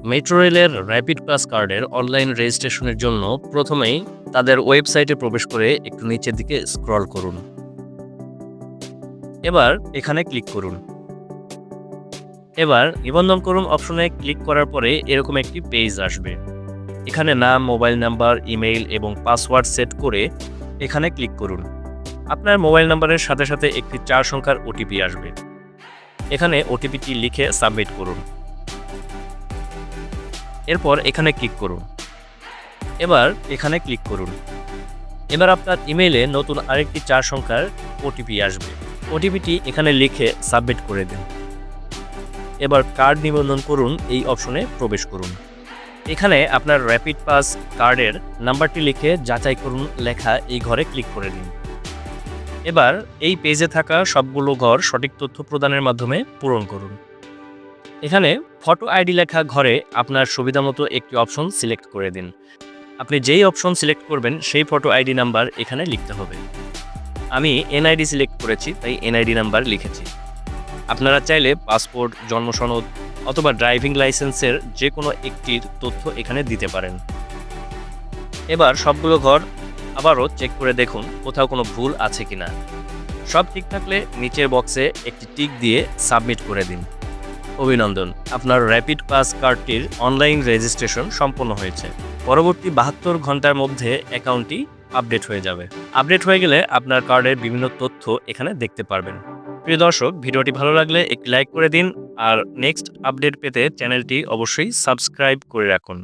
Metro রেলের rapid plus কার্ডের online রেজিস্ট্রেশনের জন্য প্রথমেই তাদের ওয়েবসাইটে প্রবেশ করে একটু নিচের দিকে স্ক্রল করুন। এবার এখানে ক্লিক করুন। এবার নিবন্ধন করুন অপশনে ক্লিক করার পরে এরকম একটি পেজ আসবে। এখানে নাম, মোবাইল নাম্বার, ইমেইল এবং পাসওয়ার্ড সেট করে এখানে ক্লিক করুন। আপনার মোবাইল নাম্বারের সাথে সাথে একটি 4 সংখ্যার ওটিপি আসবে। এখানে ওটিপিটি লিখে সাবমিট করুন। এরপর এখানে ক্লিক করুন। এবার এখানে ক্লিক করুন। এবার আপনার ইমেইলে নতুন আরেকটি 4 সংখ্যার ওটিপি আসবে। ওটিপিটি এখানে লিখে সাবমিট করে দিন। এবার কার্ড নিবন্ধন করুন এই অপশনে প্রবেশ করুন। এখানে আপনার র্যাপিড পাস কার্ডের নাম্বারটি লিখে যাচাই করুন লেখা এই ঘরে ক্লিক করে দিন। এবার এই পেজে থাকা সবগুলো ঘর সঠিক তথ্য প্রদানের মাধ্যমে পূরণ করুন। এখানে ফটো আইডি লেখা ঘরে আপনার সুবিধামতো একটি অপশন সিলেক্ট করে দিন। আপনি যেই অপশন সিলেক্ট করবেন সেই ফটো আইডি নাম্বার এখানে লিখতে হবে। আমি এনআইডি সিলেক্ট করেছি, তাই এনআইডি নাম্বার লিখেছি। আপনারা চাইলে পাসপোর্ট, জন্ম সনদ অথবা ড্রাইভিং লাইসেন্সের যে কোনো একটির তথ্য এখানে দিতে পারেন। এবার সবগুলো ঘর আবারও চেক করে দেখুন কোথাও কোনো ভুল আছে কিনা। সব ঠিক থাকলে নিচের বক্সে একটি টিক দিয়ে সাবমিট করে দিন। অভিনন্দন, আপনার র্যাপিড পাস কার্ডটির অনলাইন রেজিস্ট্রেশন সম্পন্ন হয়েছে। পরবর্তী 72 ঘন্টার মধ্যে অ্যাকাউন্টটি আপডেট হয়ে যাবে। আপডেট হয়ে গেলে আপনার কার্ডের বিভিন্ন তথ্য এখানে দেখতে পারবেন। প্রিয় দর্শক, ভিডিওটি ভালো লাগলে একটি লাইক করে দিন আর নেক্সট আপডেট পেতে চ্যানেলটি অবশ্যই সাবস্ক্রাইব করে রাখুন।